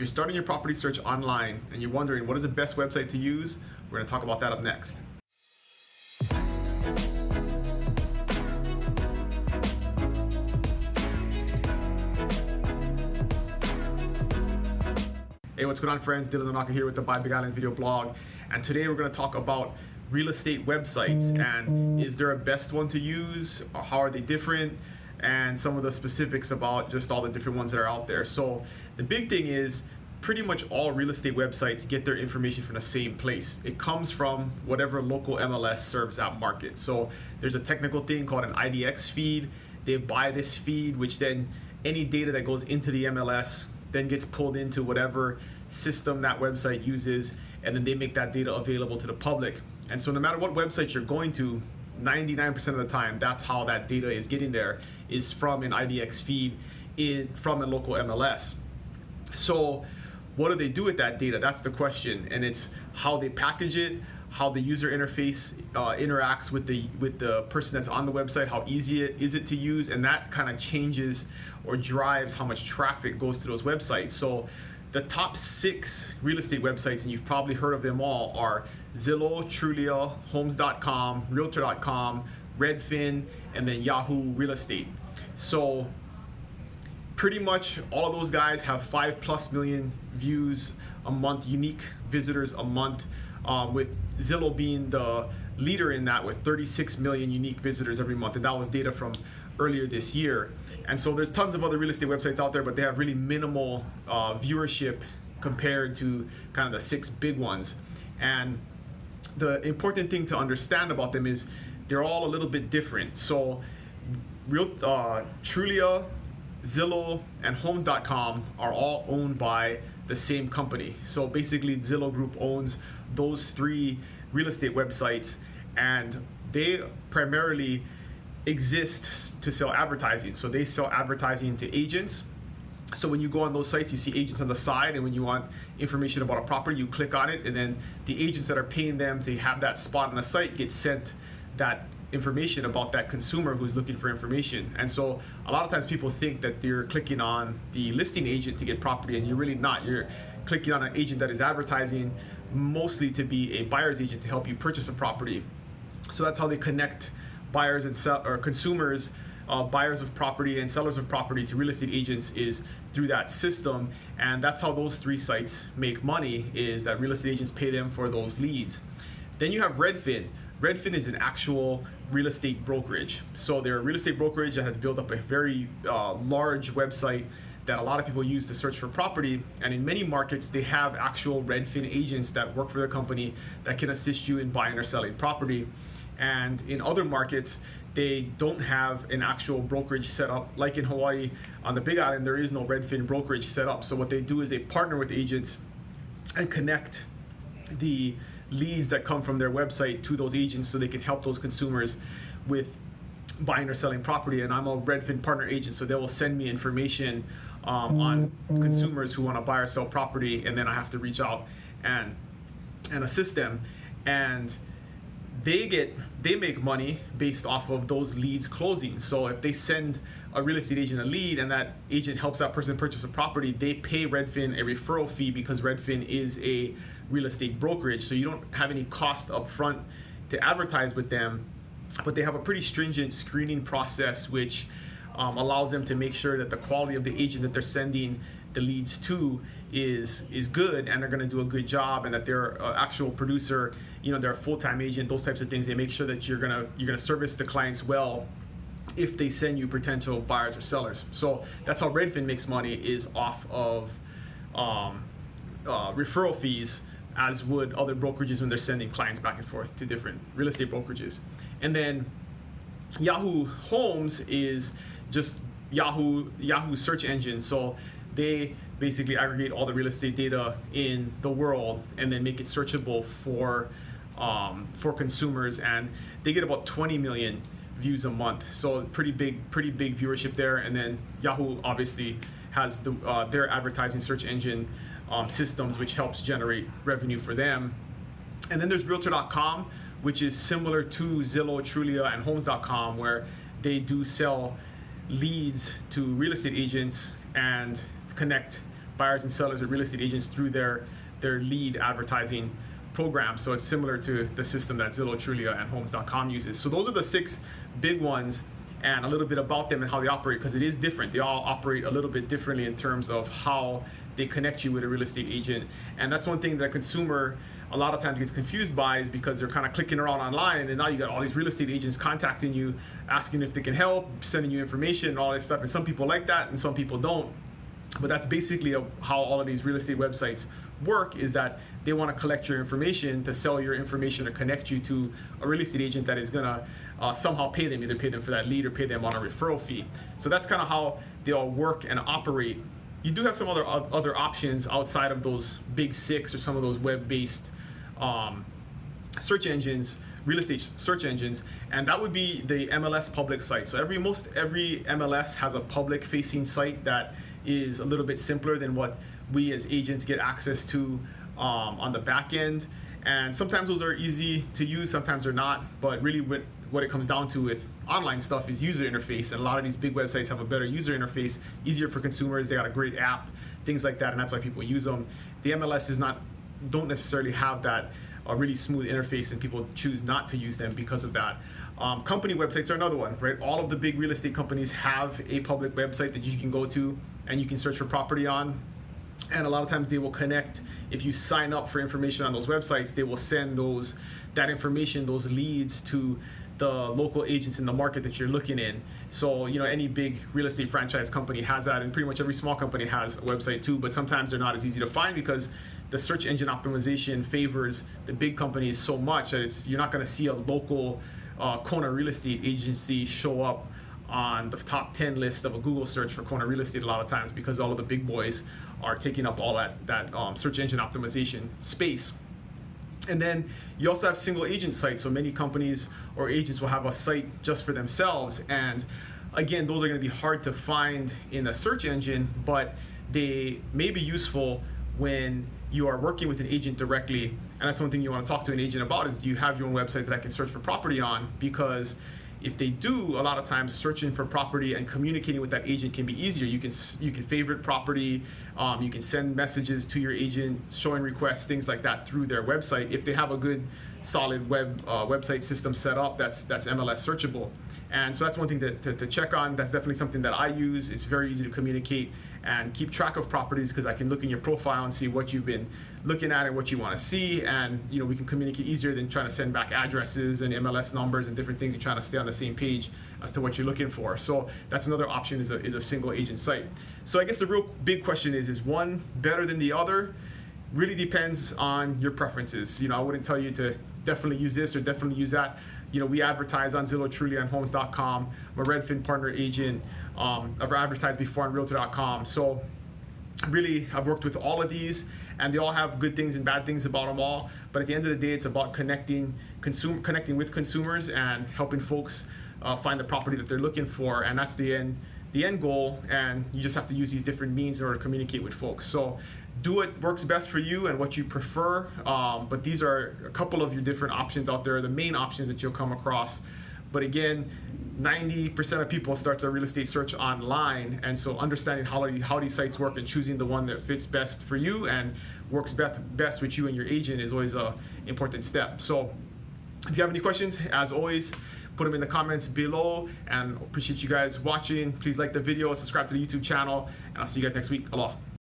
you're starting your property search online and you're wondering what is the best website to use, we're going to talk about that up next. Hey, what's going on, friends? Dylan Donaka here with the Buy Big Island video blog, and today we're going to talk about real estate websites and is there a best one to use, or how are they different, and some of the specifics about just all the different ones that are out there. So the big thing is pretty much all real estate websites get their information from the same place. It comes from whatever local MLS serves that market. So there's a technical thing called an IDX feed. They buy this feed, which then any data that goes into the MLS then gets pulled into whatever system that website uses, and then they make that data available to the public. And so no matter what website you're going to, 99% of the time, that's how that data is getting there, is from an IDX feed from a local MLS. So what do they do with that data? That's the question, and it's how they package it, how the user interface interacts with the person that's on the website, how easy is it to use, and that kind of changes or drives how much traffic goes to those websites. So the top 6 real estate websites, and you've probably heard of them all, are Zillow, Trulia, Homes.com, Realtor.com, Redfin, and then Yahoo Real Estate. So pretty much all of those guys have 5+ million views a month, unique visitors a month, with Zillow being the leader in that with 36 million unique visitors every month, and that was data from earlier this year. And so there's tons of other real estate websites out there, but they have really minimal viewership compared to kind of the 6 big ones. And the important thing to understand about them is they're all a little bit different. So Trulia, Zillow, and Homes.com are all owned by the same company. So basically Zillow Group owns those 3 real estate websites, and they primarily exist to sell advertising. So they sell advertising to agents. So when you go on those sites, you see agents on the side, and when you want information about a property, you click on it, and then the agents that are paying them to have that spot on the site get sent that information about that consumer who's looking for information. And so a lot of times people think that they're clicking on the listing agent to get property, and you're really not. You're clicking on an agent that is advertising mostly to be a buyer's agent to help you purchase a property. So that's how they connect buyers and consumers, buyers of property and sellers of property, to real estate agents, is through that system. And that's how those 3 sites make money, is that real estate agents pay them for those leads. Then you have Redfin. Redfin is an actual real estate brokerage. So they're a real estate brokerage that has built up a very large website that a lot of people use to search for property. And in many markets, they have actual Redfin agents that work for the company that can assist you in buying or selling property. And in other markets, they don't have an actual brokerage set up. Like in Hawaii, on the Big Island, there is no Redfin brokerage set up. So what they do is they partner with agents and connect the leads that come from their website to those agents so they can help those consumers with buying or selling property. And I'm a Redfin partner agent, so they will send me information on consumers who want to buy or sell property, and then I have to reach out and assist them. And they make money based off of those leads closing. So if they send a real estate agent a lead and that agent helps that person purchase a property, they pay Redfin a referral fee because Redfin is a real estate brokerage. So you don't have any cost up front to advertise with them, but they have a pretty stringent screening process which allows them to make sure that the quality of the agent that they're sending the leads to is good, and they're going to do a good job, and that they're an actual producer, they're a full-time agent, those types of things. They make sure that you're gonna service the clients well if they send you potential buyers or sellers. So that's how Redfin makes money, is off of referral fees, as would other brokerages when they're sending clients back and forth to different real estate brokerages. And then Yahoo Homes is just Yahoo search engine. So they basically aggregate all the real estate data in the world and then make it searchable for consumers, and they get about 20 million views a month. So pretty big viewership there. And then Yahoo obviously has their advertising search engine systems, which helps generate revenue for them. And then there's Realtor.com, which is similar to Zillow, Trulia, and Homes.com, where they do sell leads to real estate agents and connect buyers and sellers or real estate agents through their lead advertising program. So it's similar to the system that Zillow, Trulia, and Homes.com uses. So those are the 6 big ones, and a little bit about them and how they operate, because it is different. They all operate a little bit differently in terms of how they connect you with a real estate agent. And that's one thing that a consumer a lot of times gets confused by, is because they're kind of clicking around online, and now you got all these real estate agents contacting you, asking if they can help, sending you information and all this stuff. And some people like that and some people don't. But that's basically how all of these real estate websites work, is that they want to collect your information to sell your information or connect you to a real estate agent that is going to somehow pay them, either pay them for that lead or pay them on a referral fee. So that's kind of how they all work and operate. You do have some other options outside of those big 6 or some of those web-based search engines, real estate search engines, and that would be the MLS public site. So every MLS has a public facing site that is a little bit simpler than what we as agents get access to on the back end. And sometimes those are easy to use, sometimes they're not, but really what it comes down to with online stuff is user interface. And a lot of these big websites have a better user interface, easier for consumers, they got a great app, things like that, and that's why people use them. The MLS don't necessarily have that really smooth interface, and people choose not to use them because of that. Company websites are another one, right? All of the big real estate companies have a public website that you can go to and you can search for property on. And a lot of times they will connect, if you sign up for information on those websites, they will send that information, those leads, to the local agents in the market that you're looking in. So, any big real estate franchise company has that, and pretty much every small company has a website too, but sometimes they're not as easy to find because the search engine optimization favors the big companies so much that you're not going to see a local Kona real estate agency show up on the top 10 list of a Google search for Kona real estate a lot of times, because all of the big boys are taking up all that search engine optimization space. And then you also have single agent sites. So many companies or agents will have a site just for themselves. And again, those are going to be hard to find in a search engine, but they may be useful when you are working with an agent directly. And that's one thing you want to talk to an agent about, is do you have your own website that I can search for property on? Because if they do, a lot of times searching for property and communicating with that agent can be easier. You can favorite property, you can send messages to your agent, showing requests, things like that through their website. If they have a good, solid website system set up, that's MLS searchable. And so that's one thing to check on. That's definitely something that I use. It's very easy to communicate and keep track of properties, because I can look in your profile and see what you've been looking at and what you want to see. And we can communicate easier than trying to send back addresses and MLS numbers and different things. You're trying to stay on the same page as to what you're looking for. So that's another option, is a single agent site. So I guess the real big question is one better than the other? Really depends on your preferences. I wouldn't tell you to definitely use this or definitely use that. We advertise on Zillow, Trulia, and Homes.com. I'm a Redfin partner agent. I've advertised before on Realtor.com. So really, I've worked with all of these, and they all have good things and bad things about them all. But at the end of the day, it's about connecting with consumers and helping folks find the property that they're looking for, and that's the end goal. And you just have to use these different means in order to communicate with folks. So do what works best for you and what you prefer, but these are a couple of your different options out there, the main options that you'll come across. But again, 90% of people start their real estate search online, and so understanding how these sites work and choosing the one that fits best for you and works best with you and your agent is always an important step. So if you have any questions, as always, put them in the comments below, and appreciate you guys watching. Please like the video, subscribe to the YouTube channel, and I'll see you guys next week. Aloha.